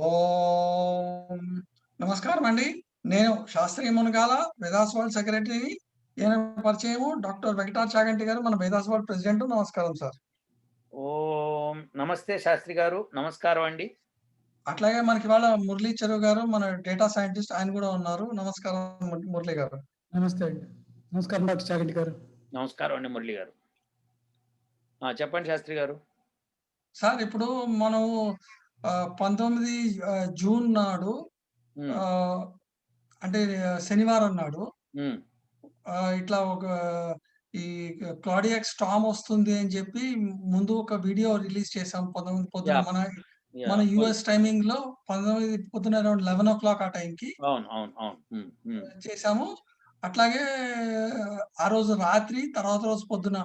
ఓం నమస్కారం అండి. నేను శాస్త్రీయ మునగాల వేదాస్ వరల్డ్ సెక్రటరీని. ఈయన పరిచయము డాక్టర్ వెంకటాచ చాగంటి గారు, మన వేదాస్ వరల్డ్ ప్రెసిడెంట్. నమస్కారం సార్. ఓం నమస్తే శాస్త్రి గారు, నమస్కారం అండి. అట్లాగే మనకి ఇవాళ మురళీ చెరువు గారు, మన డేటా సైంటిస్ట్, ఆయన కూడా ఉన్నారు. నమస్కారం మురళి గారు. నమస్తే అండి. నమస్కారం డాక్టర్ చాగంటి గారు. నమస్కారం అండి మురళి గారు. చెప్పండి శాస్త్రి గారు. సార్, ఇప్పుడు మనం 19 జూన్ నాడు, అంటే శనివారం నాడు ఇట్లా ఒక ఈ క్లాడియాక్ స్టార్మ్ వస్తుంది అని చెప్పి ముందు ఒక వీడియో రిలీజ్ చేసాం 19 పొద్దున మన యుఎస్ టైమింగ్ లో 19 పొద్దున అరౌండ్ 11 ఆ టైంకి చేసాము. అట్లాగే ఆ రోజు రాత్రి, తర్వాత రోజు పొద్దున,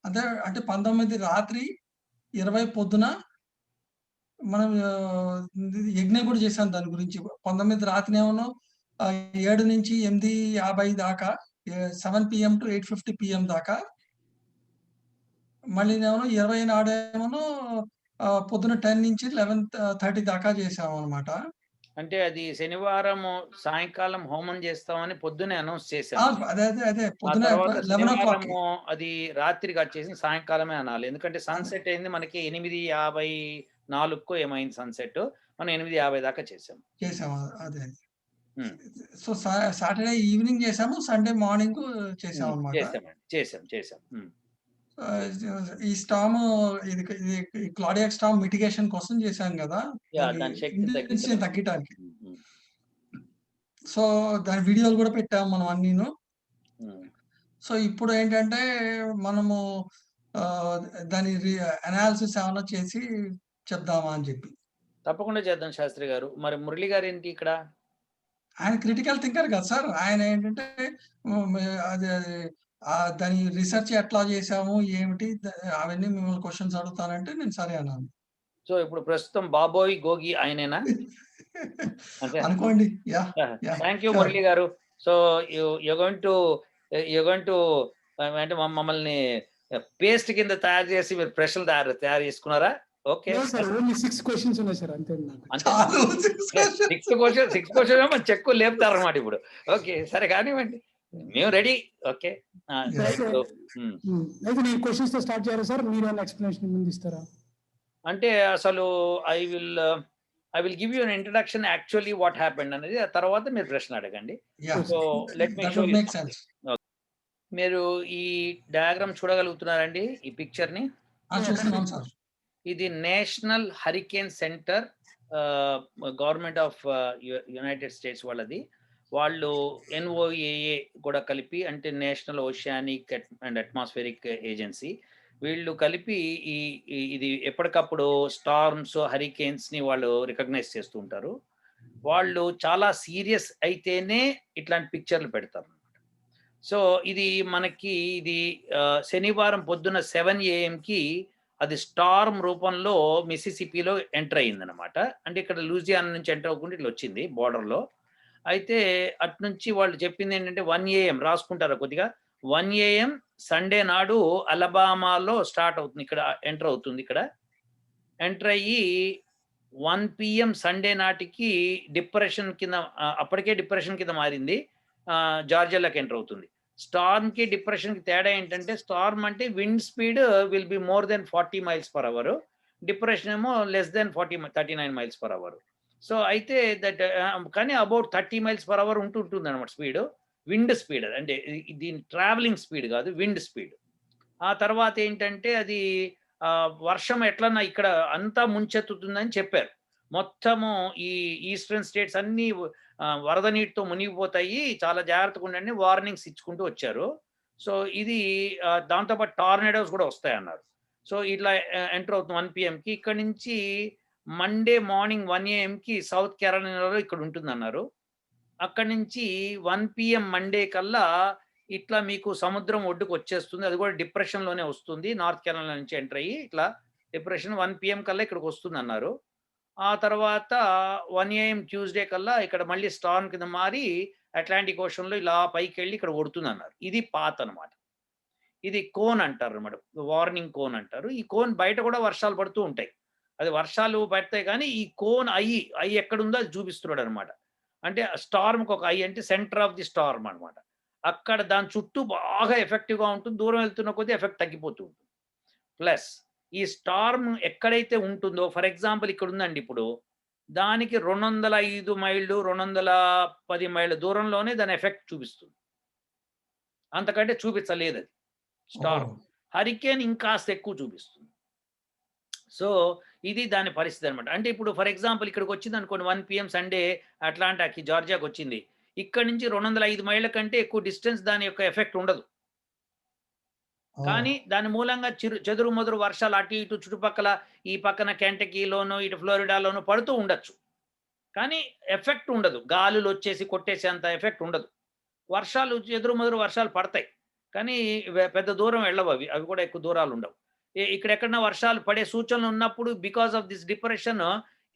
అంటే 19 రాత్రి 20 పొద్దున మనం యజ్ఞం కూడా చేసాం దాని గురించి. 19 రాత్రి ఏమో 7 నుంచి 8:50 దాకా, 7 PM to 8:50 PM దాకా. మళ్ళీ 20 నాడేమో పొద్దున 10 నుంచి 11:30 దాకా చేసాము అనమాట. అంటే అది శనివారం సాయంకాలం హోమం చేస్తామని పొద్దునే అనౌన్స్ చేశారు. అదే పొద్దున 11 అది రాత్రికి వచ్చేసి సాయంకాలమే అనాలి. ఎందుకంటే సన్సెట్ అయింది మనకి 8:54 ఏమైంది సన్సెట్. మనం 8:50 దాకా చేసాము. అదే. సో సాటర్డే ఈవినింగ్ చేసాము, సండే మార్నింగ్ చేసాము అనమాట. చేసాం. ఈ స్టామ్, ఇది క్లాడియాక్ స్టామ్ మిటిగేషన్ కోసం చేశాం కదా, తగ్గటానికి. సో దాని వీడియోలు కూడా పెట్టాము మనం అన్నీను. సో ఇప్పుడు ఏంటంటే మనము దాని అనాలిసిస్ ఏమైనా చేసి చెప్దామా అని చెప్పి. తప్పకుండా చేద్దాం శాస్త్రి గారు. మరి మురళి గారు ఏంటి ఇక్కడ? ఆయన క్రిటికల్ థింకర్ కదా సార్. ఆయన ఏంటంటే అది దాని రీసెర్చ్ ఎట్లా చేసాము, ఏమిటి, అవన్నీ మిమ్మల్ని క్వశ్చన్స్ అడుగుతానంటే నేను సరే అన్నాను. సో ఇప్పుడు ప్రస్తుతం బాబోయ్ గోగి ఆయనేనా? అనుకోండి. థ్యాంక్ యూ మురళి గారు. సో యు గోయింగ్ టు అంటే మమ్మల్ని పేస్ట్ కింద తయారు చేసి మీరు ప్రశ్నలు తయారు చేసుకున్నారా? ఓకే, 6 క్వశ్చన్స్ ఉన్నాయి సార్. అంతే. 6 క్వశ్చన్ చెక్కు లేపుతారన్నమాట ఇప్పుడు. ఓకే, సరే కానివ్వండి, మేము రెడీ. ఓకే, అయితే నేను క్వశ్చన్స్ తో స్టార్ట్ చేయాలి సార్, మీరు ఎక్స్ప్లెనేషన్ ముందు ఇస్తారా? అంటే అసలు I will give you an introduction actually what happened అనేది. ఆ తర్వాత మీరు ప్రశ్న అడగండి. So let me show you. మీరు ఈ డయాగ్రామ్ చూడగలుగుతున్నారండి, ఈ పిక్చర్ ని? ఇది national hurricane centre, government of United states వాళ్ళది. వాళ్ళు NOAA కూడా కలిపి, అంటే national oceanic and atmospheric agency, వీళ్ళు కలిపి ఇది ఎప్పటికప్పుడు స్టార్మ్స్, హరికేన్స్ ని వాళ్ళు రికగ్నైజ్ చేస్తూ ఉంటారు. వాళ్ళు చాలా సీరియస్ అయితేనే ఇట్లాంటి పిక్చర్లు పెడతారు. సో ఇది మనకి శనివారం పొద్దున 7 AM అది స్టార్మ్ రూపంలో మిసిసిపిలో ఎంటర్ అయిందనమాట. అంటే ఇక్కడ లూజియానా నుంచి ఎంటర్ అవ్వకుండా ఇట్లా వచ్చింది బోర్డర్లో. అయితే అటు నుంచి వాళ్ళు చెప్పింది ఏంటంటే 1 AM రాసుకుంటారా కొద్దిగా. 1 AM సండే నాడు అలబామాలో స్టార్ట్ అవుతుంది, ఇక్కడ ఎంటర్ అవుతుంది. ఇక్కడ ఎంటర్ అయ్యి 1 PM సండే నాటికి డిప్రెషన్ కింద, అప్పటికే డిప్రెషన్ కింద మారింది, జార్జియాలోకి ఎంటర్ అవుతుంది. స్టార్మ్ కి డిప్రెషన్ కి తేడా ఏంటంటే, స్టార్మ్ అంటే wind speed will be more than 40 miles per hour, depression ఏమో less than 39 miles per hour. So అయితే దట్ కానీ అబౌట్ 30 miles per hour ఉంటుంది అనమాట స్పీడ్, విండ్ స్పీడ్. అంటే దీని ట్రావెలింగ్ స్పీడ్ కాదు, విండ్ స్పీడ్. ఆ తర్వాత ఏంటంటే అది వర్షం ఎట్లన్నా ఇక్కడ అంతా ముంచెత్తుతుందని చెప్పారు. మొత్తము ఈ ఈస్టర్న్ స్టేట్స్ అన్ని వరద నీటితో మునిగిపోతాయి, చాలా జాగ్రత్తగా ఉండండి, వార్నింగ్స్ ఇచ్చుకుంటూ వచ్చారు. సో ఇది దాంతోపాటు టార్నేడోస్ కూడా వస్తాయన్నారు. సో ఇట్లా ఎంటర్ అవుతుంది 1 PM. ఇక్కడ నుంచి మండే మార్నింగ్ 1 AM సౌత్ కెరోలినాలో ఇక్కడ ఉంటుందన్నారు. అక్కడి నుంచి 1 PM మండే కల్లా ఇట్లా మీకు సముద్రం ఒడ్డుకు వచ్చేస్తుంది. అది కూడా డిప్రెషన్లోనే వస్తుంది, నార్త్ కెరోలినా నుంచి ఎంటర్ అయ్యి ఇట్లా డిప్రెషన్ 1 PM కల్లా ఇక్కడికి వస్తుంది అన్నారు. ఆ తర్వాత 1 AM ట్యూస్డే కల్లా ఇక్కడ మళ్ళీ స్టార్మ్ కింద మారి అట్లాంటిక్ ఓషన్లో ఇలా పైకి వెళ్ళి ఇక్కడ కొడుతుంది అన్నారు. ఇది పాత్ అనమాట. ఇది కోన్ అంటారు అనమాట, వార్నింగ్ కోన్ అంటారు. ఈ కోన్ బయట కూడా వర్షాలు పడుతూ ఉంటాయి. అది వర్షాలు పడతాయి కానీ ఈ కోన్ ఐ ఎక్కడుందో అది చూపిస్తున్నాడు అనమాట. అంటే స్టార్మ్కి ఒక ఐ అంటే సెంటర్ ఆఫ్ ది స్టార్మ్ అనమాట. అక్కడ దాని చుట్టూ బాగా ఎఫెక్టివ్గా ఉంటుంది. దూరం వెళ్తున్న కొద్దీ ఎఫెక్ట్ తగ్గిపోతూ ఉంటుంది. ప్లస్ ఈ స్టార్మ్ ఎక్కడైతే ఉంటుందో, ఫర్ ఎగ్జాంపుల్ ఇక్కడ ఉందండి, ఇప్పుడు దానికి 205 మైళ్ళు 210 మైళ్ళ దూరంలోనే దాని ఎఫెక్ట్ చూపిస్తుంది. అంతకంటే చూపించలేదు అది స్టార్మ్. హరికేన్ ఇంకాస్త ఎక్కువ చూపిస్తుంది. సో ఇది దాని పరిస్థితి అనమాట. అంటే ఇప్పుడు ఫర్ ఎగ్జాంపుల్ ఇక్కడికి వచ్చింది అనుకోండి, 1 PM సండే అట్లాంటాకి జార్జియాకి వచ్చింది. ఇక్కడ నుంచి 205 మైళ్ళ కంటే ఎక్కువ డిస్టెన్స్ దాని యొక్క ఎఫెక్ట్ ఉండదు. కానీ దాని మూలంగా చెదురు మొదరు వర్షాలు అటు ఇటు చుట్టుపక్కల ఈ పక్కన కెంటకీలోను ఇటు ఫ్లోరిడాలోను పడుతూ ఉండొచ్చు. కానీ ఎఫెక్ట్ ఉండదు. గాలులు వచ్చేసి కొట్టేసేంత ఎఫెక్ట్ ఉండదు. వర్షాలు చెదురు మొదరు వర్షాలు పడతాయి కానీ పెద్ద దూరం వెళ్ళవు. అవి కూడా ఎక్కువ దూరాలు ఉండవు. ఇక్కడెక్కడన్నా వర్షాలు పడే సూచనలు ఉన్నప్పుడు బికాస్ ఆఫ్ దిస్ డిప్రెషన్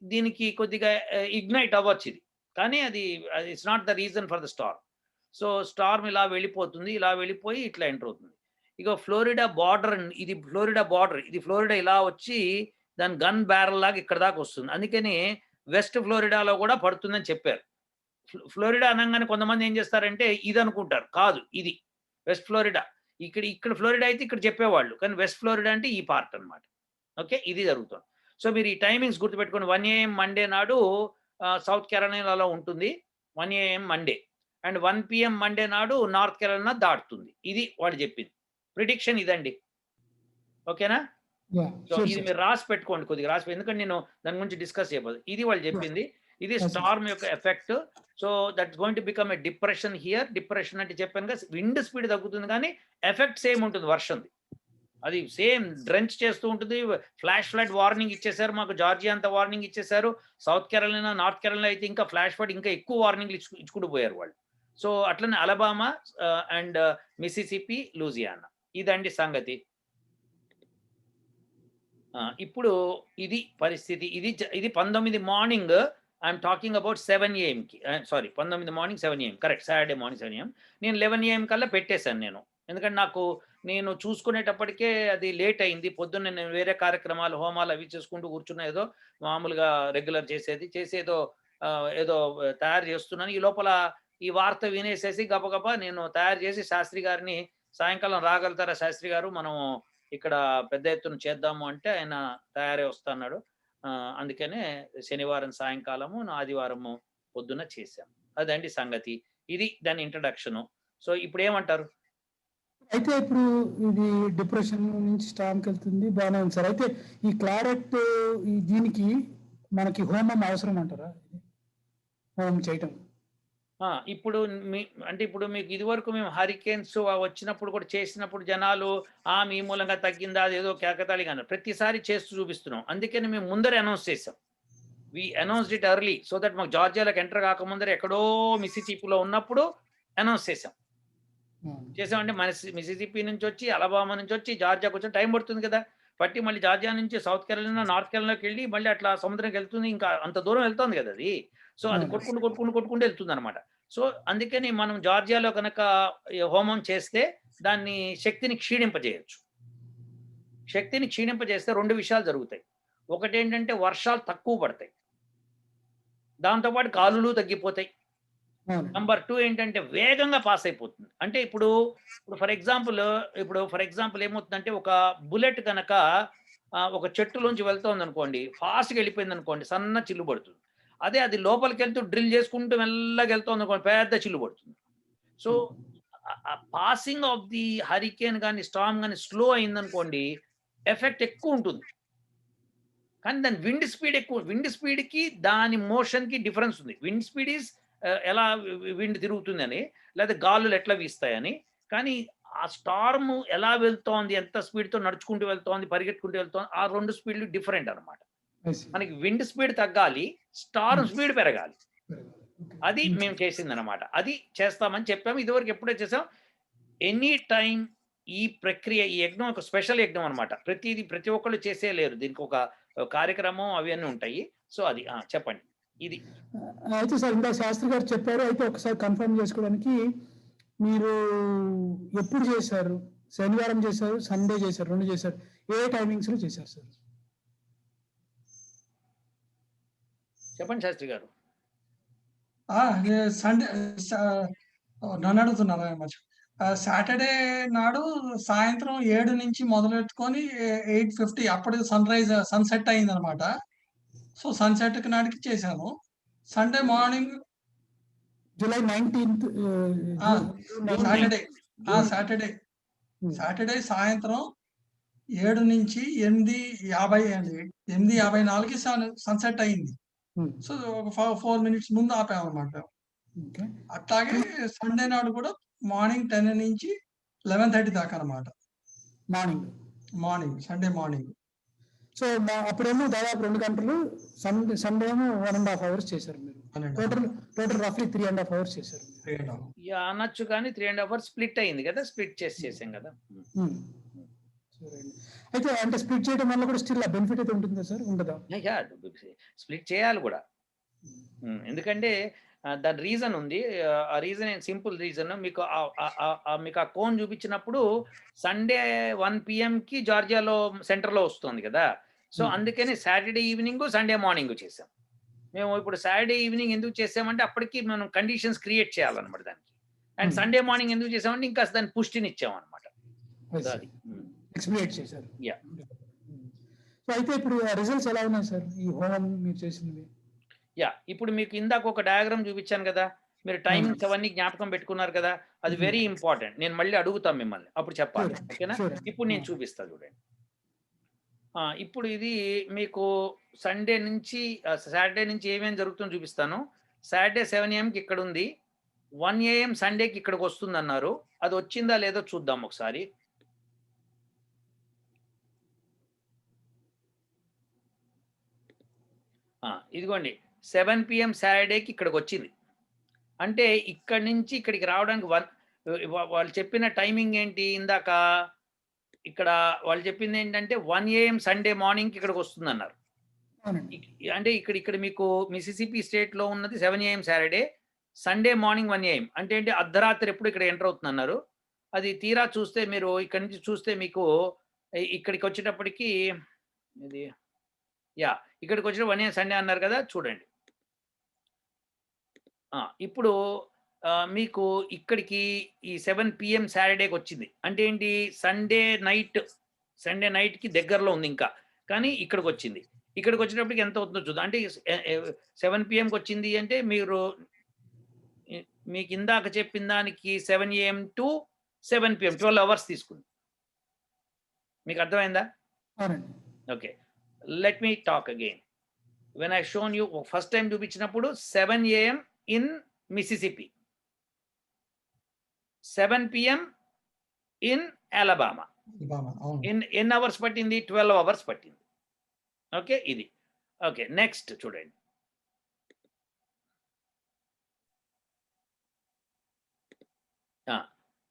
దీనికి కొద్దిగా ఇగ్నైట్ అవ్వచ్చు ఇది. కానీ అది it's not the reason for the Storm. So Storm ఇలా వెళ్ళిపోతుంది, ఇలా వెళ్ళిపోయి ఇట్లా ఎంటర్ అవుతుంది. ఇక ఫ్లోరిడా బార్డర్, ఇది ఫ్లోరిడా బార్డర్, ఇది ఫ్లోరిడా ఇలా వచ్చి దాని గన్ బ్యారల్ లాగా ఇక్కడ దాకా వస్తుంది. అందుకని వెస్ట్ ఫ్లోరిడాలో కూడా పడుతుందని చెప్పారు. ఫ్లోరిడా అనగానే కొంతమంది ఏం చేస్తారంటే ఇది అనుకుంటారు, కాదు ఇది వెస్ట్ ఫ్లోరిడా. ఇక్కడ ఫ్లోరిడా అయితే ఇక్కడ చెప్పేవాళ్ళు, కానీ వెస్ట్ ఫ్లోరిడా అంటే ఈ పార్ట్ అనమాట. ఓకే, ఇది జరుగుతుంది. సో మీరు ఈ టైమింగ్స్ గుర్తుపెట్టుకోండి. 1 AM మండే నాడు సౌత్ కెరోలినాలో ఉంటుంది, 1 AM Monday. And 1 PM Monday నాడు నార్త్ కెరోలినా దాటుతుంది. ఇది వాళ్ళు చెప్పింది ప్రిడిక్షన్ ఇదండి. ఓకేనా? సో ఇది మీరు రాసి పెట్టుకోండి, కొద్దిగా రాసి, ఎందుకంటే నేను దాని గురించి డిస్కస్ చేయబోదు. ఇది వాళ్ళు చెప్పింది. ఇది స్టార్మ్ యొక్క effect. So that's going to become a depression here. Depression అంటే చెప్పాను కదా, విండ్ స్పీడ్ తగ్గుతుంది కానీ ఎఫెక్ట్ సేమ్ ఉంటుంది వర్షంది. అది సేమ్ డ్రెంచ్ చేస్తూ ఉంటుంది. ఫ్లాష్ ఫ్లడ్ వార్నింగ్ ఇచ్చేసారు మాకు, జార్జియా అంతా వార్నింగ్ ఇచ్చేసారు. సౌత్ కెరోలినా నార్త్ కెరోలినా అయితే ఇంకా ఫ్లాష్ ఫ్లడ్ ఇంకా ఎక్కువ వార్నింగ్లు ఇచ్చుకుంటూ పోయారు వాళ్ళు. సో అట్లనే అలబామా అండ్ మిసిసిపి, లూజియానా, ఇదండి సంగతి. ఇప్పుడు ఇది పరిస్థితి. ఇది 19 morning. I'm talking about 7 AM sorry 19 morning 7 AM, correct, Saturday morning 7 AM. నేను 11 AM కల్లా పెట్టేశాను నేను, ఎందుకంటే నేను చూసుకునేటప్పటికే అది లేట్ అయింది. పొద్దున్న నేను వేరే కార్యక్రమాలు, హోమాలు అవి చేసుకుంటూ కూర్చున్నా. ఏదో మామూలుగా రెగ్యులర్ చేసేదో ఏదో తయారు చేస్తున్నాను. ఈ లోపల ఈ వార్త వినేసేసి గబగబా నేను తయారు చేసి శాస్త్రి గారిని, సాయంకాలం రాగలుగుతారా శాస్త్రి గారు, మనం ఇక్కడ పెద్ద ఎత్తున చేద్దాము అంటే ఆయన తయారై వస్తున్నాడు. అందుకనే శనివారం సాయంకాలము, ఆదివారము పొద్దున చేశాం. అదండి సంగతి. ఇది దాని ఇంట్రడక్షను. సో ఇప్పుడు ఏమంటారు? అయితే ఇప్పుడు ఇది డిప్రెషన్ నుంచి స్టార్మ్కి వెళ్తుంది, బాగానే ఉంది సార్. అయితే ఈ క్లారెట్ దీనికి మనకి హోమం అవసరం అంటారా? హోమం చేయటం ఇప్పుడు ఇప్పుడు మీకు ఇదివరకు మేము హరికేన్స్ వచ్చినప్పుడు కూడా చేసినప్పుడు జనాలు మీ మూలంగా తగ్గిందా, అదేదో కేకతాళిగా అన్నారు. ప్రతిసారి చేస్తూ చూపిస్తున్నాం. అందుకని మేము ముందరే అనౌన్స్ చేసాం. We announced it early so that మాకు జార్జియాలోకి ఎంటర్ కాకముందరే ఎక్కడో మిసిసిపిలో ఉన్నప్పుడు అనౌన్స్ చేసామంటే మిసిసిపి నుంచి వచ్చి, అలబామా నుంచి వచ్చి జార్జియాకి వచ్చి టైం పడుతుంది కదా. పట్టి మళ్ళీ జార్జియా నుంచి సౌత్ కెరోలినా, నార్త్ కెరోలినాకి వెళ్ళి మళ్ళీ అట్లా సముద్రంకి వెళ్తుంది. ఇంకా అంత దూరం వెళ్తుంది కదా అది. సో అది కొట్టుకుంటూ వెళ్తుంది అనమాట. సో అందుకని మనం జార్జియాలో కనుక హోమం చేస్తే దాన్ని శక్తిని క్షీణింపజేయచ్చు. శక్తిని క్షీణింపజేస్తే 2 విషయాలు జరుగుతాయి. ఒకటి ఏంటంటే వర్షాలు తక్కువ పడతాయి, దాంతోపాటు గాలులు తగ్గిపోతాయి. నంబర్ 2 ఏంటంటే వేగంగా పాస్ అయిపోతుంది. అంటే ఇప్పుడు ఫర్ ఎగ్జాంపుల్ ఏమవుతుందంటే, ఒక బుల్లెట్ కనుక ఒక చెట్టులోంచి వెళ్తోంది అనుకోండి, ఫాస్ట్గా వెళ్ళిపోయింది అనుకోండి, సన్న చిల్లు పడుతుంది. అదే అది లోపలికి వెళ్తూ డ్రిల్ చేసుకుంటూ మెల్లగా వెళ్తోంది అనుకోండి, పెద్ద చిల్లు పడుతుంది. So passing of the hurricane కానీ స్టార్మ్ కానీ స్లో అయిందనుకోండి, ఎఫెక్ట్ ఎక్కువ ఉంటుంది. కానీ దాని విండ్ స్పీడ్ ఎక్కువ. విండ్ స్పీడ్కి దాని మోషన్కి డిఫరెన్స్ ఉంది. విండ్ స్పీడ్ ఈజ్ ఎలా విండ్ తిరుగుతుందని, లేదా గాలులు ఎట్లా వీస్తాయని. కానీ ఆ స్టార్మ్ ఎలా వెళ్తోంది, ఎంత స్పీడ్తో నడుచుకుంటూ వెళ్తోంది, పరిగెట్టుకుంటూ వెళ్తోంది, ఆ 2 స్పీడ్లు డిఫరెంట్ అనమాట. మనకి విండ్ స్పీడ్ తగ్గాలి, స్టార్మ్ స్పీడ్ పెరగాలి. అది మేము చేసింది అనమాట. అది చేస్తామని చెప్పాము. ఇదివరకు ఎప్పుడే చేసాం. ఎనీ టైం ఈ ప్రక్రియ, ఈ యజ్ఞం ఒక స్పెషల్ యజ్ఞం అనమాట. ప్రతి ఒక్కళ్ళు చేసేయలేరు, దీనికి ఒక కార్యక్రమం అవన్నీ ఉంటాయి. సో అది చెప్పండి. ఇది అయితే సార్ ఇందా శాస్త్రి గారు చెప్పారు. అయితే ఒకసారి కన్ఫర్మ్ చేసుకోవడానికి, మీరు ఎప్పుడు చేశారు? శనివారం చేశారు, సండే చేశారు, 2 చేశారు. ఏ టైమింగ్స్ లో చేశారు సార్? చెప్పండి శాస్త్రి గారు. సండే నన్ను అడుగుతున్నారా సాటర్డే నాడు సాయంత్రం 7 నుంచి మొదలెట్టుకొని 8:50 అప్పుడు సన్సెట్ అయింది అనమాట. సో సన్సెట్ నాటికి చేశాను. Sunday morning July 19th Saturday సాయంత్రం 7 నుంచి 8:50 అండి. 8:54కి సన్సెట్ అయింది. సో ఒక 4 మినిట్స్ ముందు ఆపామన్నమాట. అట్లాగే సండే నాడు కూడా మార్నింగ్ 10 నుంచి 11:30 దాకా అనమాట. Morning Sunday morning. సో అప్పుడేమో దాదాపు 2 గంటలు, సండే ఏమో 1.5 hours చేశారు మీరు. టోటల్ రఫ్లీ 3.5 hours చేశారు. అనొచ్చు కానీ 3.5 hours స్ప్లిట్ అయింది కదా, స్ప్లిట్ చేసాం కదా. అయితే అంటే స్ప్లిట్ చేయడం వల్ల కూడా స్టిల్ బెనిఫిట్ అయితే ఉంటుందా సార్? ఉండదా? స్ప్లిట్ చేయాలి కూడా, ఎందుకంటే దాని రీజన్ ఉంది. ఆ రీజన్ సింపుల్ రీజన్. మీకు ఆ కోన్ చూపించినప్పుడు సండే 1 PM జార్జియాలో సెంటర్లో వస్తుంది కదా. సో అందుకని సాటర్డే ఈవినింగ్ సండే మార్నింగ్ చేసాం. మేము ఇప్పుడు సాటర్డే ఈవినింగ్ ఎందుకు చేసామంటే అప్పటికి మనం కండిషన్స్ క్రియేట్ చేయాలన్నమాట దానికి. అండ్ సండే మార్నింగ్ ఎందుకు చేసామంటే ఇంకా దాన్ని పుష్టిని ఇచ్చామన్నమాట. ఎక్స్ప్లెయిన్ చేశారు. సో అయితే ఇప్పుడు రిజల్ట్స్ ఎలా ఉన్నాయి సార్ ఈ హోమం మీరు చేసినవి? ఇప్పుడు మీకు ఇందాక ఒక డయాగ్రామ్ చూపించాను కదా, మీరు టైమింగ్స్ అవన్నీ జ్ఞాపకం పెట్టుకున్నారు కదా, అది వెరీ ఇంపార్టెంట్. నేను మళ్ళీ అడుగుతాను మిమ్మల్ని, అప్పుడు చెప్పాలి. ఓకేనా? ఇప్పుడు నేను చూపిస్తా చూడండి. ఇప్పుడు ఇది మీకు సండే నుంచి సాటర్డే నుంచి ఏమేమి జరుగుతుందో చూపిస్తాను. సాటర్డే 7 AM ఇక్కడ ఉంది, 1 AM సండేకి ఇక్కడికి వస్తుంది అన్నారు. అది వచ్చిందా లేదో చూద్దాం ఒకసారి. ఇదిగోండి 7 PM సాటర్డేకి ఇక్కడికి వచ్చింది. అంటే ఇక్కడి నుంచి ఇక్కడికి రావడానికి వాళ్ళు చెప్పిన టైమింగ్ ఏంటి ఇందాక, ఇక్కడ వాళ్ళు చెప్పింది ఏంటంటే 1 AM సండే మార్నింగ్కి ఇక్కడికి వస్తుంది అన్నారు. అంటే ఇక్కడ మీకు మిసిసిపి స్టేట్లో ఉన్నది 7 AM Saturday, Sunday morning 1 AM. అంటే ఏంటి, అర్ధరాత్రి ఎప్పుడు ఇక్కడ ఎంటర్ అవుతుంది అన్నారు. అది తీరా చూస్తే మీరు ఇక్కడి నుంచి చూస్తే మీకు ఇక్కడికి వచ్చేటప్పటికి ఇది ఇక్కడికి వచ్చిన 1 AM సండే అన్నారు కదా, చూడండి. ఇప్పుడు మీకు ఇక్కడికి ఈ 7 PM సాటర్డేకి వచ్చింది. అంటే ఏంటి, సండే నైట్కి దగ్గరలో ఉంది ఇంకా, కానీ ఇక్కడికి వచ్చింది. ఇక్కడికి వచ్చినప్పటికి ఎంత అవుతుందో చూద్దాం. అంటే 7 PMకి వచ్చింది అంటే మీకు ఇందాక చెప్పిన దానికి 7 AM to 7 PM 12 hours తీసుకుంది. మీకు అర్థమైందా? Okay, let me talk again. When I shown you first time చూపించినప్పుడు 7 AM in Mississippi, 7 PM in Alabama. in hours పట్టింది, 12 hours పట్టింది. ఓకే, ఇది ఓకే. నెక్స్ట్ చూడండి.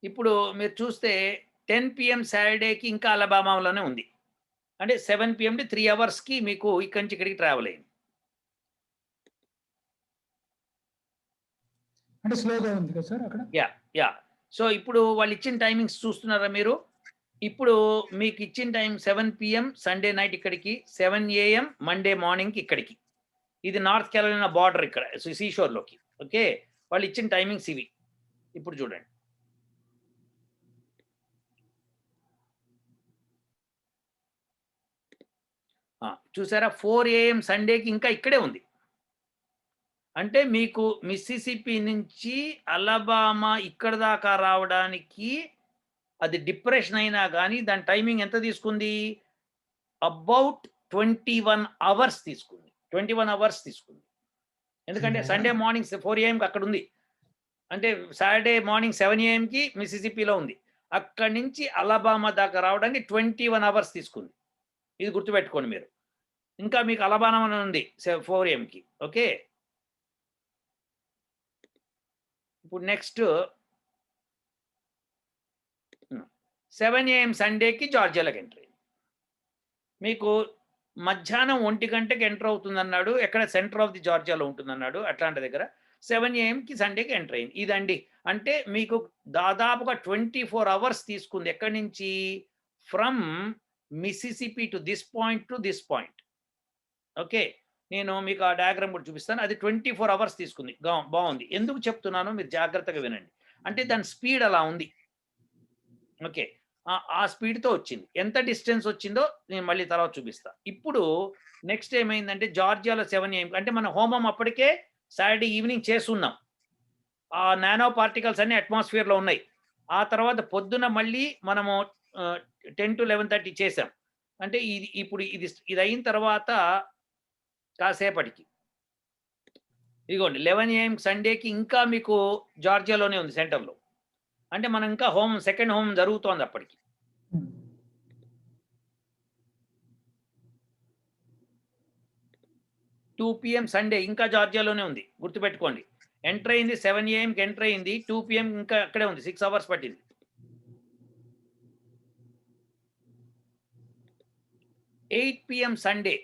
ఇప్పుడు మీరు చూస్తే 10 PM సాటర్డేకి ఇంకా అలబామాలోనే ఉంది. అంటే 7 PM 3 hours మీకు ఇక్కడి నుంచి ఇక్కడికి ట్రావెల్ అయింది. అంటే స్లోగా ఉంది కదా సార్ అక్కడ. సో ఇప్పుడు వాళ్ళు ఇచ్చిన టైమింగ్స్ చూస్తున్నారా మీరు? ఇప్పుడు మీకు ఇచ్చిన టైం 7 PM సండే నైట్ ఇక్కడికి, 7 AM మండే మార్నింగ్ ఇక్కడికి. ఇది నార్త్ కెరోలినా బార్డర్, ఇక్కడ సీషోర్లోకి. ఓకే, వాళ్ళు ఇచ్చిన టైమింగ్స్ ఇవి. ఇప్పుడు చూడండి. చూసారా, 4 AM సండేకి ఇంకా ఇక్కడే ఉంది. అంటే మీకు మిసిసిపి నుంచి అలబామా ఇక్కడ దాకా రావడానికి అది డిప్రెషన్ అయినా కానీ దాని టైమింగ్ ఎంత తీసుకుంది? అబౌట్ 21 hours తీసుకుంది. 21 hours తీసుకుంది. ఎందుకంటే సండే మార్నింగ్ 4 AM అక్కడ ఉంది, అంటే సాటర్డే మార్నింగ్ 7 AM మిసిసిపిలో ఉంది. అక్కడి నుంచి అలబామా దాకా రావడానికి 21 hours తీసుకుంది. ఇది గుర్తుపెట్టుకోండి మీరు. ఇంకా మీకు అలబామా ఉంది 4 AM. ఓకే, ఇప్పుడు నెక్స్ట్ 7 AM సండేకి జార్జియాలోకి ఎంటర్ అయింది. మీకు మధ్యాహ్నం 1 గంటకి ఎంటర్ అవుతుంది అన్నాడు. ఎక్కడ సెంటర్ ఆఫ్ ది జార్జియాలో ఉంటుంది అన్నాడు, అట్లాంటి దగ్గర. 7 AM సండేకి ఎంటర్ అయింది. ఇదండి, అంటే మీకు దాదాపుగా 24 hours తీసుకుంది. ఎక్కడి నుంచి? From Mississippi to this point okay, నేను మీకు ఆ డయాగ్రామ్ కూడా చూపిస్తాను. అది 24 అవర్స్ తీసుకుంది. బాగుంది. ఎందుకు చెప్తున్నానో మీరు జాగ్రత్తగా వినండి. అంటే దాని స్పీడ్ అలా ఉంది. ఓకే. ఆ స్పీడ్‌తో వచ్చింది. ఎంత డిస్టెన్స్ వచ్చిందో నేను మళ్ళీ తర్వాత చూపిస్తా. ఇప్పుడు నెక్స్ట్ ఏమైందంటే జార్జియాలో 7 AM అంటే మన హోమం అప్పటికే సాటర్‌డే ఈవినింగ్ చేసున్నాం. ఆ నానో పార్టికల్స్ అన్నీ అట్మాస్ఫియర్‌లో ఉన్నాయి. ఆ తర్వాత పొద్దున మళ్ళీ మనము 10-11:30 చేసాం. అంటే ఇప్పుడు ఇది అయిన తర్వాత కాసేపటికి ఇదిగోండి 11 AM సండేకి ఇంకా మీకు జార్జియాలోనే ఉంది సెంటర్‌లో. అంటే మనం ఇంకా సెకండ్ హోమం జరుగుతోంది అప్పటికి. 2 PM సండే ఇంకా జార్జియాలోనే ఉంది. గుర్తుపెట్టుకోండి. ఎంటర్ అయింది 7 AMకి ఎంటర్ అయింది. 2 PM ఇంకా అక్కడే ఉంది. 6 అవర్స్ పట్టింది. 8 PM సండే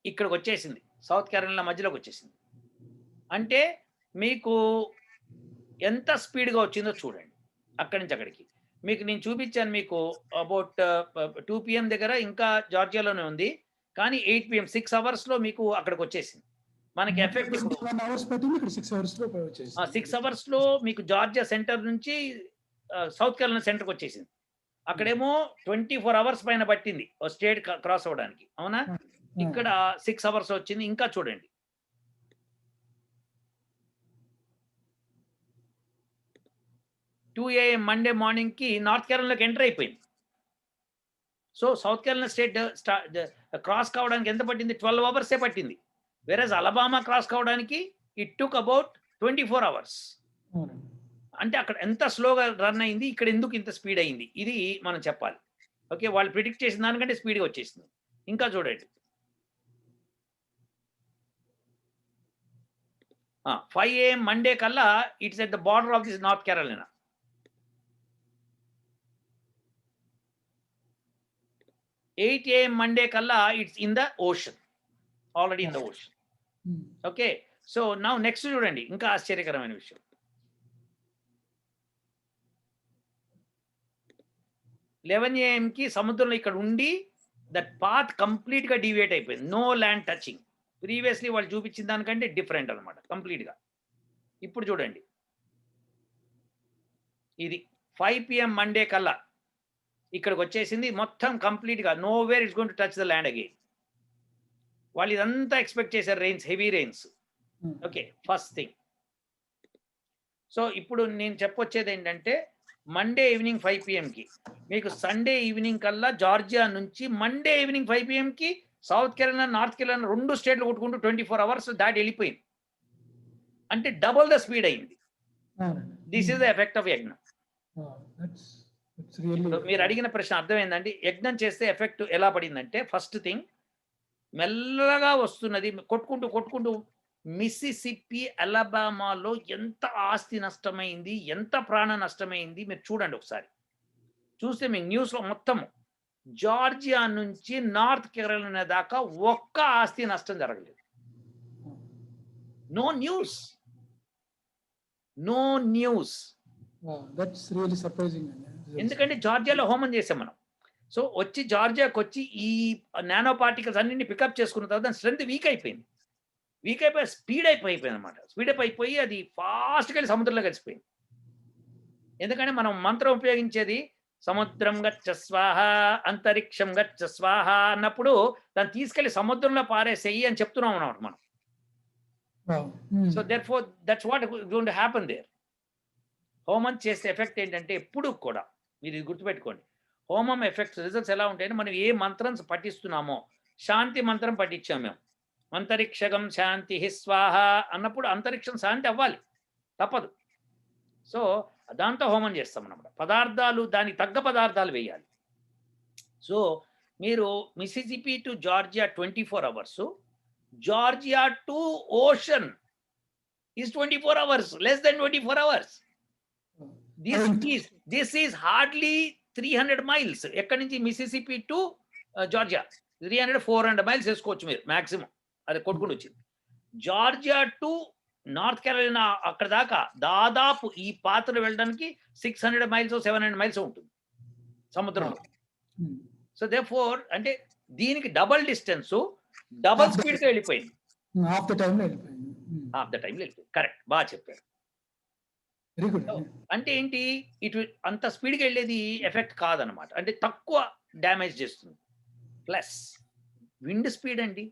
ఇక్కడికి వచ్చేసింది. సౌత్ కెరోలినా మధ్యలోకి వచ్చేసింది. అంటే మీకు ఎంత స్పీడ్‌గా వచ్చిందో చూడండి. అక్కడి నుంచి అక్కడికి. మీకు నేను చూపించాను మీకు అబౌట్ 2 PM దగ్గర ఇంకా జార్జియాలోనే ఉంది. కానీ 8 PM 6 అవర్స్‌లో మీకు అక్కడికి వచ్చేసింది. మనకి ఎఫెక్ట్ ఇప్పుడు 1 అవర్స్ పట్టింది. ఇక్కడ 6 అవర్స్‌లో వచ్చేసింది. 6 అవర్స్‌లో మీకు జార్జియా సెంటర్ నుంచి సౌత్ కెరోలినా సెంటర్‌కి వచ్చేసింది. అక్కడేమో 24 అవర్స్ పైన పట్టింది. ఓ స్టేట్ క్రాస్ అవ్వడానికి. అవునా? ఇక్కడ 6 అవర్స్ వచ్చింది. ఇంకా చూడండి. 2 AM మండే మార్నింగ్‌కి నార్త్ కెరోలినాకి ఎంటర్ అయిపోయింది. So south Carolina state cross కావడానికి ఎంత పట్టింది? 12 అవర్సే పట్టింది. వేరేజ్ అలబామా క్రాస్ కావడానికి ఇట్ టుక్ అబౌట్ 24 అవర్స్. అంటే అక్కడ ఎంత స్లోగా రన్ అయింది, ఇక్కడ ఎందుకు ఇంత స్పీడ్ అయింది, ఇది మనం చెప్పాలి. ఓకే, వాళ్ళు ప్రిడిక్ట్ చేసిన దానికంటే స్పీడ్గా వచ్చేసింది. ఇంకా చూడండి 5 AM మండే కల్లా it's at the border of this North Carolina. 8 AM Monday కల్లా it's in the ocean, already in the ocean. Okay, so now next చూడండి ఇంకా ఆశ్చర్యకరమైన విషయం. 11 AMకి సముద్రంలో ఇక్కడ ఉండి దట్ పాత్ కంప్లీట్గా డీవియేట్ అయిపోయింది. No land touching. ప్రీవియస్లీ వాళ్ళు చూపించిన దానికంటే డిఫరెంట్ అనమాట కంప్లీట్గా. ఇప్పుడు చూడండి ఇది 5 PM మండే కల్లా ఇక్కడికి వచ్చేసింది. మొత్తం కంప్లీట్గా nowhere it's going to touch the land again. వాళ్ళు ఇదంతా ఎక్స్పెక్ట్ చేశారు, rains, heavy rains. Okay, first thing. So ఇప్పుడు నేను చెప్పొచ్చేది ఏంటంటే మండే ఈవినింగ్ 5 PMకి మీకు సండే ఈవినింగ్ కల్లా జార్జియా నుంచి మండే ఈవినింగ్ 5 PMకి సౌత్ కెరోలినా, నార్త్ కెరోలినా 2 స్టేట్లు కొట్టుకుంటూ 24 అవర్స్ దాటి వెళ్ళిపోయింది. అంటే డబుల్ ద స్పీడ్ అయింది. This is the effect of యజ్ఞం. మీరు అడిగిన ప్రశ్న అర్థమైందండి. యజ్ఞం చేస్తే ఎఫెక్ట్ ఎలా పడిందంటే ఫస్ట్ థింగ్ మెల్లగా వస్తున్నది, కొట్టుకుంటూ మిసిసిప్పి, అలబామాలో ఎంత ఆస్తి నష్టమైంది, ఎంత ప్రాణ నష్టమైంది మీరు చూడండి ఒకసారి. చూస్తే మీకు న్యూస్లో మొత్తం జార్జియా నుంచి నార్త్ కెరోలినా దాకా ఒక్క ఆస్తి నష్టం జరగలేదు. No news. ఎందుకంటే జార్జియాలో హోమం చేసాం మనం. సో వచ్చి జార్జియాకి వచ్చి ఈ నానో పార్టికల్స్ అన్నింటినీ పికప్ చేసుకున్న తర్వాత దాని స్ట్రెంత్ వీక్ అయిపోయి స్పీడ్ అయిపోయింది అనమాట. స్పీడప్ అయిపోయి అది ఫాస్ట్గా వెళ్ళి సముద్రంలో కలిసిపోయింది. ఎందుకంటే మనం మంత్రం ఉపయోగించేది సముద్రం గచ్చ స్వాహ, అంతరిక్షం గచ్చ స్వాహ అన్నప్పుడు దాన్ని తీసుకెళ్లి సముద్రంలో పారేసేయి అని చెప్తున్నాం అన్నమాట మనం. So therefore that's what is going to happen there. హోమం చేసే ఎఫెక్ట్ ఏంటంటే ఎప్పుడు కూడా మీరు ఇది గుర్తుపెట్టుకోండి. హోమం ఎఫెక్ట్స్ రిజల్ట్స్ ఎలా ఉంటాయంటే మనం ఏ మంత్రం పఠిస్తున్నామో, శాంతి మంత్రం పఠించాం మేము, అంతరిక్షగం శాంతి స్వాహ అన్నప్పుడు అంతరిక్షం శాంతి అవ్వాలి, తప్పదు. సో దాంతో హోమం చేస్తాం అన్నమాట. పదార్థాలు దానికి తగ్గ పదార్థాలు వేయాలి. సో మీరు Mississippi to Georgia 24 hours, Georgia to ocean is 24 hours, less than 24 hours. This is hardly 300 miles. ఎక్కడి నుంచి మిసిసిపి టు జార్జియా 300-400 మైల్స్ వేసుకోవచ్చు మీరు మ్యాక్సిమం. అది కొట్టుకుంటూ వచ్చింది. జార్జియా టు నార్త్ కెరోలినా అక్కడ దాకా దాదాపు ఈ పాత్రలు వెళ్ళడానికి 600 మైల్స్ 700 మైల్స్ ఉంటుంది సముద్రంలో. సో దేర్ఫోర్ అంటే దీనికి డబల్ డిస్టెన్స్, డబల్ స్పీడ్తో వెళ్ళిపోయింది. హాఫ్ ద టైంలో వెళ్ళిపోయింది. హాఫ్ ద టైంలో వెళ్ళిపోయింది. కరెక్ట్. బాగా చెప్పారు. Very good. అంటే ఏంటి? ఇటు అంత స్పీడ్‌గా వెళ్ళేది ఎఫెక్ట్ కాదనమాట. అంటే తక్కువ డ్యామేజ్ చేస్తుంది. ప్లస్ విండ్ స్పీడ్ అండి.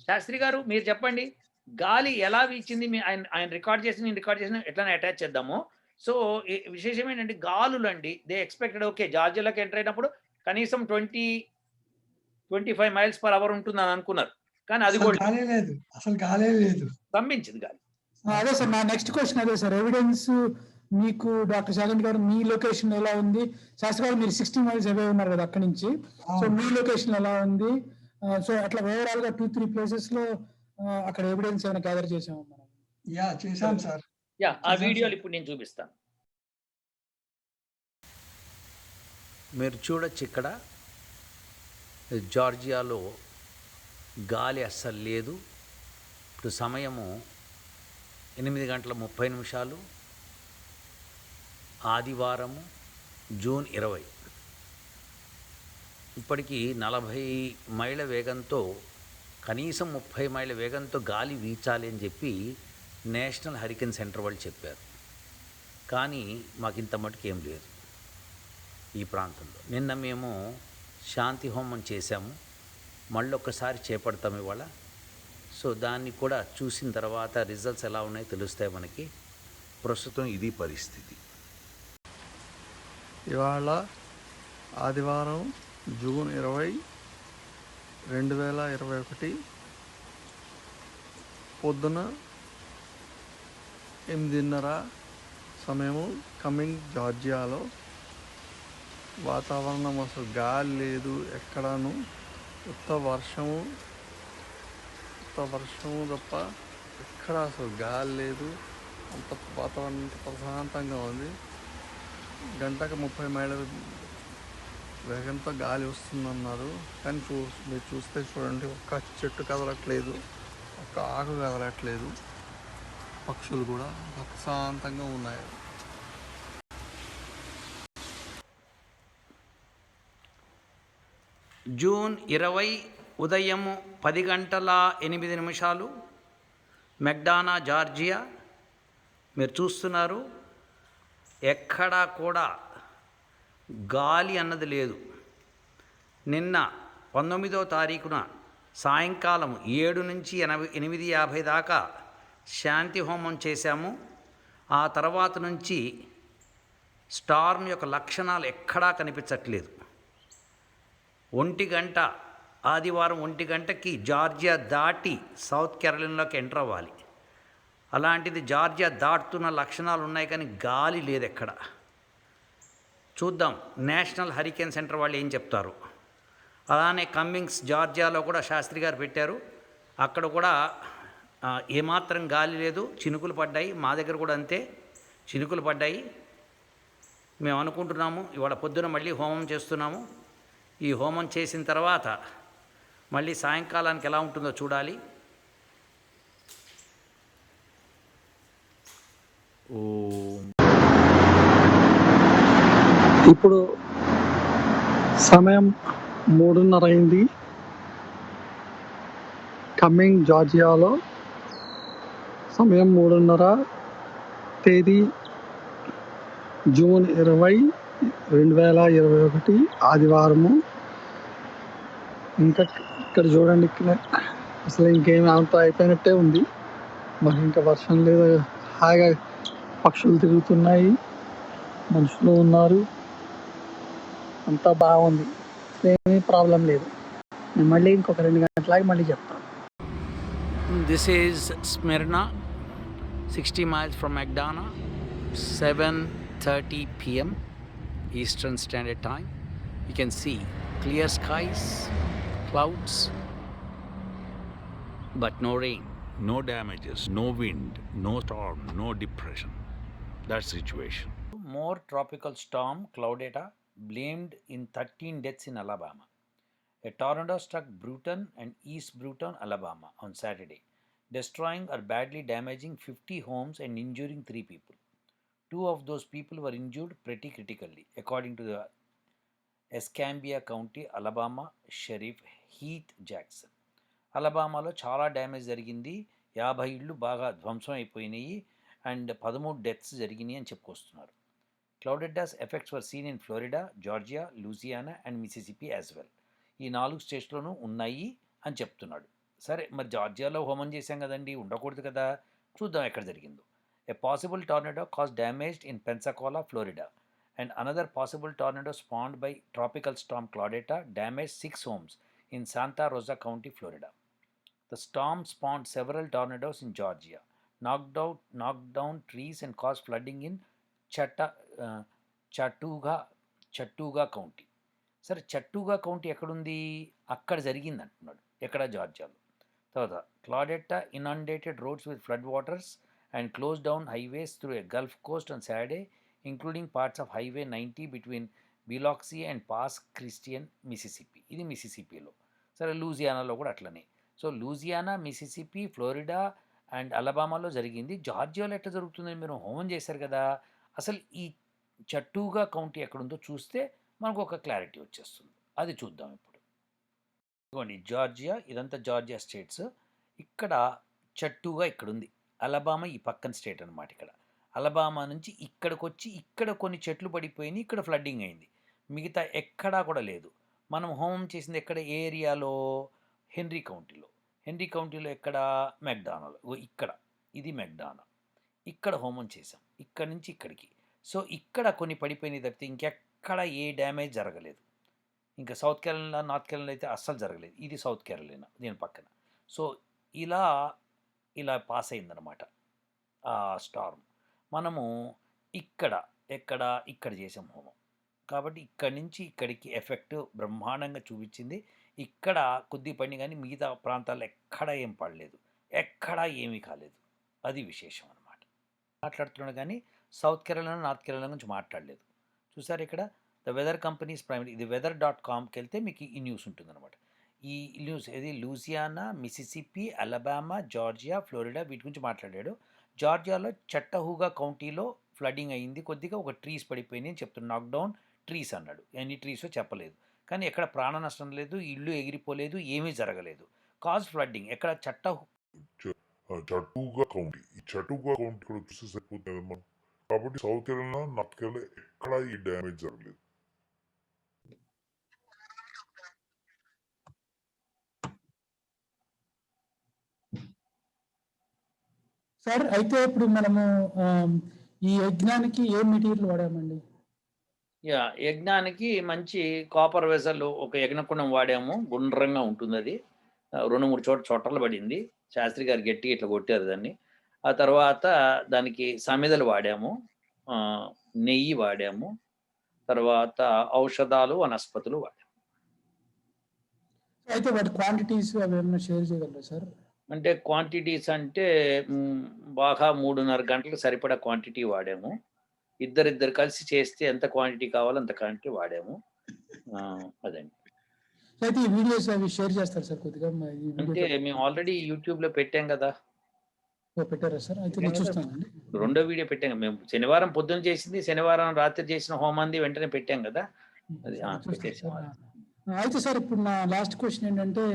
శాస్త్రి గారు మీరు చెప్పండి. గాలి ఎలా వీచింది? ఆయన ఆయన రికార్డ్ చేసి, నేను రికార్డ్ చేసిన ఎట్లైనా అటాచ్ చేద్దాము. సో, విశేషం ఏంటంటే గాలులండి దే ఎక్స్‌పెక్టెడ్ ఓకే. జార్జియాలోకి ఎంటర్ అయినప్పుడు కనీసం 25 మైల్స్ పర్ అవర్ ఉంటుందని అనుకున్నారు. కానీ అది కూడా గాలే లేదు. అసలు గాలే లేదు. స్తంభించింది గాలి. అదే సార్ నా నెక్స్ట్ క్వశ్చన్ అదే సార్. ఎవిడెన్స్ మీకు డాక్టర్ శాగంటి గారు మీ లొకేషన్ ఎలా ఉంది? శాస్త్రి గారు మీరు 60 మైల్స్ అవే ఉన్నారు కదా అక్కడి నుంచి. సో మీ లొకేషన్ ఎలా ఉంది? సో అట్లా ఓవరాల్ గా 2-3 ప్లేసెస్ లో అక్కడ ఎవిడెన్స్ ఏమైనా గ్యాదర్ చేసాము మనం? చేశాం సార్. ఆ వీడియోలు ఇప్పుడు నేను చూపిస్తాను. మీరు చూడొచ్చు ఇక్కడ జార్జియాలో గాలి అస్సలు లేదు. ఇప్పుడు సమయము 8:30 ఆదివారము జూన్ 20. ఇప్పటికీ 40 మైళ్ళ వేగంతో కనీసం 30 మైళ్ళ వేగంతో గాలి వీచాలి అని చెప్పి నేషనల్ హరికేన్ సెంటర్ వాళ్ళు చెప్పారు. కానీ మాకు ఇంత మటుకు ఏం లేదు ఈ ప్రాంతంలో. నిన్న మేము శాంతి హోమం చేశాము. మళ్ళీ ఒక్కసారి చేపడతాం ఇవాళ. సో దాన్ని కూడా చూసిన తర్వాత రిజల్ట్స్ ఎలా ఉన్నాయో తెలుస్తాయి మనకి. ప్రస్తుతం ఇది పరిస్థితి. ఇవాళ ఆదివారం జూన్ 20, 2021 పొద్దున 8:30 సమయము కమింగ్ జార్జియాలో. వాతావరణం అసలు గాలి లేదు ఎక్కడాను. ఉత్త వర్షము తప్ప ఎక్కడ అసలు గాలి లేదు. అంత వాతావరణం ప్రశాంతంగా ఉంది. గంటకు 30 మైళ్ళ వేగంతో గాలి వస్తుందన్నారు. కానీ మీరు చూస్తే చూడండి, ఒక్క చెట్టు కదలట్లేదు, ఒక్క ఆకు కదలట్లేదు. పక్షులు కూడా ప్రశాంతంగా ఉన్నాయి. జూన్ 20 ఉదయం 10:08 మెక్డానా జార్జియా. మీరు చూస్తున్నారు, ఎక్కడా కూడా గాలి అన్నది లేదు. నిన్న 19వ తారీఖున సాయంకాలం 7 నుంచి 8:50 దాకా శాంతి హోమం చేశాము. ఆ తర్వాత నుంచి స్టార్మ్ యొక్క లక్షణాలు ఎక్కడా కనిపించట్లేదు. 1 గంట ఆదివారం 1 గంటకి జార్జియా దాటి సౌత్ కెరలినాలోకి ఎంటర్ అవ్వాలి. అలాంటిది జార్జియా దాటుతున్న లక్షణాలు ఉన్నాయి, కానీ గాలి లేదు ఎక్కడ. చూద్దాం నేషనల్ హరికేన్ సెంటర్ వాళ్ళు ఏం చెప్తారు. అలానే కమ్మింగ్స్ జార్జియాలో కూడా శాస్త్రి గారు పెట్టారు. అక్కడ కూడా ఏమాత్రం గాలి లేదు, చినుకులు పడ్డాయి. మా దగ్గర కూడా అంతే, చినుకులు పడ్డాయి. మేము అనుకుంటున్నాము ఇవాళ పొద్దున మళ్ళీ హోమం చేస్తున్నాము. ఈ హోమం చేసిన తర్వాత మళ్ళీ సాయంకాలానికి ఎలా ఉంటుందో చూడాలి. ఇప్పుడు సమయం 3:30 అయింది. కమింగ్ జార్జియాలో సమయం 3:30, తేదీ జూన్ 20, 2021 ఆదివారము. ఇంకా ఇక్కడ చూడండి, ఇక్కడ అసలు ఇంకేమి అంతా అయిపోయినట్టే ఉంది. మాకు ఇంకా వర్షం లేదు, హాయిగా పక్షులు తిరుగుతున్నాయి, మనుషులు ఉన్నారు, అంతా బాగుంది, ఏమీ ప్రాబ్లం లేదు. నేను మళ్ళీ ఇంకొక 2 గంటలకి మళ్ళీ చెప్తాను. This is Smyrna, 60 miles from Magdana, 7:30 p.m. Eastern Standard Time. You can see clear skies, clouds, but no rain. No damages, no wind, no storm, no depression. That situation. More tropical storm cloud data blamed in 13 deaths in Alabama. A tornado struck Brewton and East Brewton, Alabama on Saturday, destroying or badly damaging 50 homes and injuring 3 people. 2 of those people were injured pretty critically, according to the Escambia County, Alabama Sheriff Heath Jackson. అలబామాలో చాలా damage జరిగింది, 50 ఇళ్ళు బాగా ధ్వంసం అయిపోయినాయి and 13 deaths జరిగినాయి అని చెప్పుకొస్తున్నారు. Clouded effects were seen in Florida, Georgia, Louisiana and Mississippi as well. ఈ 4 స్టేట్స్లోనూ ఉన్నాయి అని చెప్తున్నాడు. సరే, మరి జార్జియాలో హోమం చేశాం కదండి, ఉండకూడదు కదా, చూద్దాం ఎక్కడ జరిగిందో. A possible tornado caused damage in Pensacola, Florida, and another possible tornado spawned by tropical storm Claudetta damaged 6 homes in Santa Rosa County, Florida. The storm spawned several tornadoes in Georgia, knocked down trees and caused flooding in Chattooga County. సరే, చట్టూగా county ఎక్కడుంది, అక్కడ జరిగింది అంటున్నాడు, ఎక్కడ, జార్జియాలో. తర్వాత క్లాడెట్టా inundated roads with flood waters and closed down highways through a Gulf Coast on Saturday, including parts of Highway 90 between Biloxi and Pass Christian, Mississippi. ఇది మిసిసిపిలో. సరే, లూజియానాలో కూడా అట్లనే. So Louisiana, Mississippi, Florida and అలబామాలో జరిగింది. జార్జియాలో ఎట్లా జరుగుతుందని మీరు హోమం చేశారు కదా, అసలు ఈ చట్టూగా కౌంటీ ఎక్కడుందో చూస్తే మనకు ఒక క్లారిటీ వచ్చేస్తుంది. అది చూద్దాం ఇప్పుడు. ఇదిగోండి జార్జియా, ఇదంతా జార్జియా స్టేట్స్. ఇక్కడ చట్టూగా ఇక్కడుంది, అలబామా ఈ పక్కన స్టేట్ అనమాట. ఇక్కడ అలబామా నుంచి ఇక్కడికి వచ్చి ఇక్కడ కొన్ని చెట్లు పడిపోయినాయి, ఇక్కడ ఫ్లడ్డింగ్ అయింది, మిగతా ఎక్కడా కూడా లేదు. మనం హోమం చేసింది ఎక్కడ, ఏరియాలో హెన్రీ కౌంటీలో. హెన్రీ కౌంటీలో ఎక్కడ, మెక్డానాలో. ఇక్కడ ఇది మెక్డానా, ఇక్కడ హోమం చేసాం, ఇక్కడ నుంచి ఇక్కడికి. సో ఇక్కడ కొన్ని పడిపోయినాయి తప్పితే ఇంకెక్కడ ఏ డ్యామేజ్ జరగలేదు. ఇంకా సౌత్ కేరళ, నార్త్ కేరళ అయితే అస్సలు జరగలేదు. ఇది సౌత్ కేరళ దీని పక్కన. సో ఇలా పాస్ అయిందనమాట ఆ స్టార్మ్. మనము ఇక్కడ చేసాం హోమం, కాబట్టి ఇక్కడి నుంచి ఇక్కడికి ఎఫెక్ట్ బ్రహ్మాండంగా చూపించింది. ఇక్కడ కొద్ది పని, కానీ మిగతా ప్రాంతాల్లో ఎక్కడా ఏం పడలేదు, ఎక్కడా ఏమీ కాలేదు. అది విశేషం అనమాట. మాట్లాడుతున్నాడు కానీ సౌత్ కేరళ, నార్త్ కేరళ గురించి మాట్లాడలేదు. చూసారు ఇక్కడ ద వెదర్ కంపెనీస్ ప్రైమరీ, ఇది weather.comకి వెళ్తే మీకు ఈ న్యూస్ ఉంటుందన్నమాట. ఈ న్యూస్ ఇది Louisiana, Mississippi, Alabama, Georgia, Florida వీటి గురించి మాట్లాడాడు. జార్జియాలో చట్టహూగా కౌంటీలో ఫ్లడ్డింగ్ అయ్యింది, కొద్దిగా ఒక ట్రీస్ పడిపోయినాయి అని చెప్తున్నాడు. నాక్డౌన్ ట్రీస్ అన్నాడు, ఎన్ని ట్రీసో చెప్పలేదు, కానీ ఎక్కడ ప్రాణ నష్టం లేదు, ఇల్లు ఎగిరిపోలేదు, ఏమీ జరగలేదు. కాజ్ ఫ్లడ్డింగ్ ఎక్కడ, చట్టూగా కౌంటీ. ఈ చట్టూగా కౌంటీ కూడా చూస్తే సరిపోతుంది కదా మనం. కాబట్టి సౌత్ కేరళ, నార్త్ కేరళ ఎక్కడా ఈ డ్యామేజ్ జరగలేదు. సార్ అయితే ఇప్పుడు మనము ఈ యజ్ఞానికి ఏ మెటీరియల్ వాడామండి? యజ్ఞానికి మంచి కాపర్ వెసల్, ఒక యజ్ఞకుండం వాడాము, గుండ్రంగా ఉంటుంది అది. 2-3 చోట్ల పడింది, శాస్త్రి గారు గట్టిగా ఇట్లా కొట్టారు దాన్ని. ఆ తర్వాత దానికి సమిదలు వాడాము, నెయ్యి వాడాము, తర్వాత ఔషధాలు, వనస్పతులు వాడాము. అయితే వాటి క్వాంటిటీస్ అవి ఏమైనా షేర్ చేయగలరా సార్? అంటే క్వాంటిటీస్ అంటే బాగా 3.5 గంటలకు సరిపడా క్వాంటిటీ వాడాము. ఇద్దరు కలిసి చేస్తే ఎంత క్వాంటిటీ కావాలో అంత క్వాంటిటీ వాడాము. అదండి. అయితే ఈ వీడియోస్ అవి షేర్ చేస్తారు సార్ కొద్దిగా? అంటే మేము ఆల్రెడీ యూట్యూబ్ లో పెట్టాం కదా. పెట్టారా సార్? అయితే నేను చూస్తానండి. 2వ వీడియో పెట్టాం, మేము శనివారం పొద్దున్న చేసింది, శనివారం రాత్రి చేసిన హోమాంది వెంటనే పెట్టాం కదా. అది అయితే సార్ ఇప్పుడు నా లాస్ట్ క్వశ్చన్ ఏంటంటే,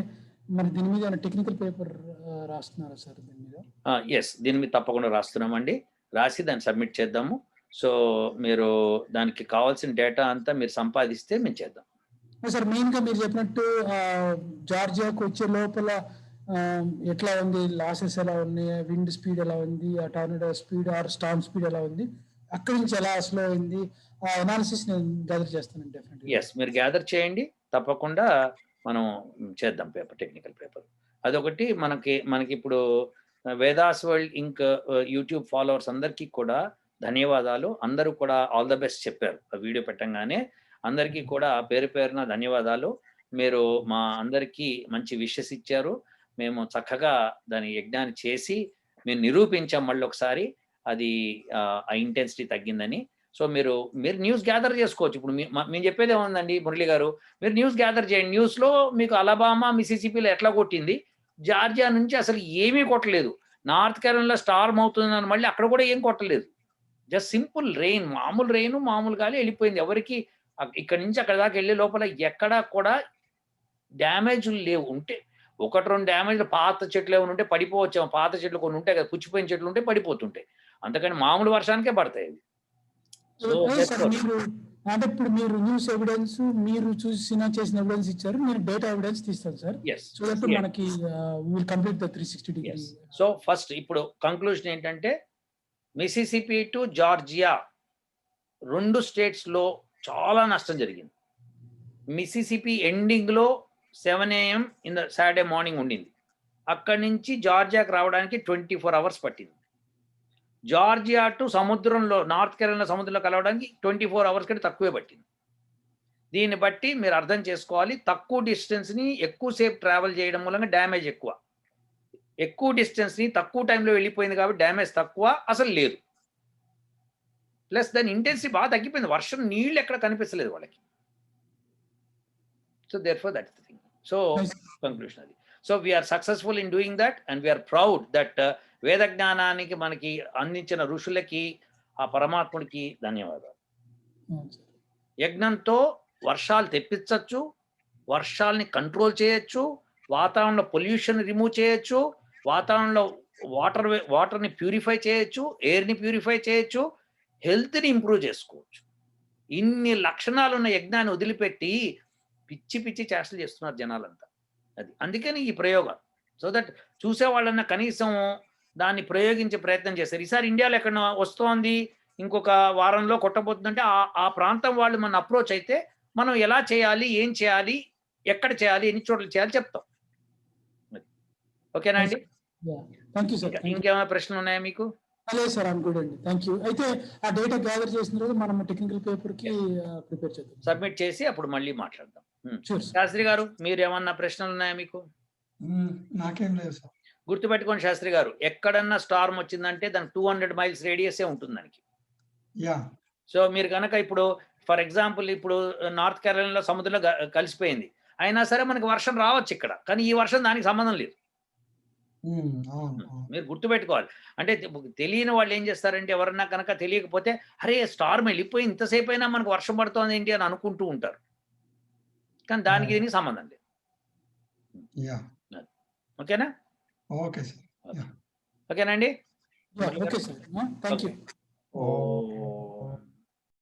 మరి దీని మీద టెక్నికల్ పేపర్ రాస్తున్నారా సార్? దీని మీద ఎస్, దీని మీద తప్పకుండా రాస్తున్నామండి. రాసి దాన్ని సబ్మిట్ చేద్దాము. సో మీరు దానికి కావాల్సిన డేటా అంతా మీరు సంపాదిస్తే మేము చేద్దాం సార్. మెయిన్ గా మీరు చెప్పినట్టు జార్జియాకు వచ్చే లోపల ఎట్లా ఉంది, లాసెస్ ఎలా ఉన్నాయి, విండ్ స్పీడ్ ఎలా ఉంది, ఆ tornado speed are Storm speed ఎలా ఉంది, అక్కడి నుంచి ఎలా స్లో అయింది, ఆ అనాలిసిస్ నేను గ్యాదర్ చేస్తాను డెఫినెట్లీ. ఎస్, మీరు గ్యాదర్ చేయండి, తప్పకుండా మనం చేద్దాం పేపర్, టెక్నికల్ పేపర్. అదొకటి. మనకి ఇప్పుడు వేదాస్ వరల్డ్ ఇంక్ యూట్యూబ్ ఫాలోవర్స్ అందరికీ కూడా ధన్యవాదాలు. అందరూ కూడా ఆల్ ద బెస్ట్ చెప్పారు ఆ వీడియో పెట్టంగానే. అందరికీ కూడా పేరు పేరున ధన్యవాదాలు. మీరు మా అందరికీ మంచి విషెస్ ఇచ్చారు. మేము చక్కగా దాని యజ్ఞాన్ని చేసి మేము నిరూపించాం మళ్ళీ ఒకసారి అది ఆ ఇంటెన్సిటీ తగ్గిందని. సో మీరు న్యూస్ గ్యాదర్ చేసుకోవచ్చు. ఇప్పుడు మేము చెప్పేది ఏముందండి మురళి గారు, మీరు న్యూస్ గ్యాదర్ చేయండి. న్యూస్లో మీకు అలబామా, మిసిసిపిలో ఎట్లా కొట్టింది, జార్జియా నుంచి అసలు ఏమీ కొట్టలేదు, నార్త్ కేరళలో స్టార్మ్ అవుతుందని మళ్ళీ అక్కడ కూడా ఏం కొట్టలేదు. జస్ట్ సింపుల్ రెయిన్, మామూలు గాలి వెళ్ళిపోయింది. ఎవరికి ఇక్కడి నుంచి అక్కడ దాకా వెళ్ళే లోపల ఎక్కడా కూడా డ్యామేజ్లు లేవు. ఉంటే ఒకటి 2 డ్యామేజ్ పాత చెట్లు ఏమైనా ఉంటే పడిపోవచ్చేమో, పాత చెట్లు కొన్ని ఉంటాయి కదా, పుచ్చిపోయిన చెట్లు ఉంటే పడిపోతుంటాయి. అంతకని మామూలు వర్షానికే పడతాయి అవి. సో సార్ మీరు అంటే ఇప్పుడు మీరు న్యూస్ ఎవిడెన్స్ మీరు చేసిన ఎవిడెన్స్ ఇచ్చారు, మీరు డేటా ఎవిడెన్స్ తీస్తారు సార్. సో దట్ మనకి will complete the 360 degree. So first ఇప్పుడు కంక్లూజన్ ఏంటంటే మిసిసిపి టు జార్జియా 2 స్టేట్స్లో చాలా నష్టం జరిగింది. మిసిసిపి ఎండింగ్లో 7 AM in the Saturday morning ఉండింది. అక్కడి నుంచి జార్జియాకి రావడానికి 24 hours పట్టింది. జార్జియా టు సముద్రంలో నార్త్ కెరోలినా సముద్రంలో కలవడానికి 24 hours కంటే తక్కువే పట్టింది. దీన్ని బట్టి మీరు అర్థం చేసుకోవాలి, తక్కువ డిస్టెన్స్ని ఎక్కువసేపు ట్రావెల్ చేయడం మూలంగా డ్యామేజ్ ఎక్కువ, ఎక్కువ డిస్టెన్స్ని తక్కువ టైంలో వెళ్ళిపోయింది కాబట్టి డ్యామేజ్ తక్కువ, అసలు లేదు. ప్లస్ దాని ఇంటెన్సిటీ బాగా తగ్గిపోయింది, వర్షం నీళ్ళు ఎక్కడ కనిపించలేదు వాళ్ళకి. So therefore that's the thing. So conclusion అది. So we are successful in doing that and we are proud that వేద జ్ఞానానికి మనకి అందించిన ఋషులకి ఆ పరమాత్ముడికి ధన్యవాదాలు. యజ్ఞంతో వర్షాలు తెప్పించవచ్చు, వర్షాలని కంట్రోల్ చేయొచ్చు, వాతావరణంలో పొల్యూషన్ రిమూవ్ చేయొచ్చు, వాతావరణంలో వాటర్ని ప్యూరిఫై చేయొచ్చు, ఎయిర్ని ప్యూరిఫై చేయొచ్చు, హెల్త్ని ఇంప్రూవ్ చేసుకోవచ్చు. ఇన్ని లక్షణాలు ఉన్న యజ్ఞాన్ని వదిలిపెట్టి పిచ్చి పిచ్చి చేష్టలు చేస్తున్నారు జనాలంతా. అది అందుకని ఈ ప్రయోగాలు, సో దట్ చూసేవాళ్ళన్నా కనీసం దాన్ని ప్రయోగించే ప్రయత్నం చేస్తారు. ఈసారి ఇండియాలో ఎక్కడ వస్తోంది, ఇంకొక వారంలో కొట్టబోతుందంటే ఆ ప్రాంతం వాళ్ళు మన అప్రోచ్ అయితే మనం ఎలా చేయాలి, ఏం చేయాలి, ఎక్కడ చేయాలి, ఎన్ని చోట్ల చేయాలి చెప్తాం. ఓకేనా అండి? ఇంకేమైనా ప్రశ్నలు ఉన్నాయా మీకు? లేదు సార్, ఐమ్ గుడ్ అండి, థ్యాంక్ యూ. అయితే ఆ డేటా గ్యాదర్ చేసిన రోజు మనం టెక్నికల్ పేపర్ కి ప్రిపేర్ చేద్దాం, సబ్మిట్ చేసి అప్పుడు మళ్ళీ మాట్లాడదాం. శాస్త్రి గారు మీరు ఏమన్నా ప్రశ్నలు ఉన్నాయా మీకు? నాకేం లేదు సార్. గుర్తుపెట్టుకోండి శాస్త్రి గారు, ఎక్కడన్నా స్టార్మ్ వచ్చిందంటే దానికి 200 miles రేడియసే ఉంటుంది దానికి. సో మీరు కనుక ఇప్పుడు ఫర్ ఎగ్జాంపుల్ ఇప్పుడు నార్త్ కెరోలినాలో సముద్రంలో కలిసిపోయింది, అయినా సరే మనకి వర్షం రావచ్చు ఇక్కడ, కానీ ఈ వర్షం దానికి సంబంధం లేదు. మీరు గుర్తుపెట్టుకోవాలి. అంటే తెలియని వాళ్ళు ఏం చేస్తారంటే, ఎవరన్నా కనుక తెలియకపోతే అరే స్టార్మ్ వెళ్ళిపోయి ఇంతసేపు అయినా మనకు వర్షం పడుతోంది ఏంటి అని అనుకుంటూ ఉంటారు, కానీ దానికి దీనికి సంబంధం లేదు. ఓకేనా? Okay sir. ఓకేనా అండి? Okay sir, thank you.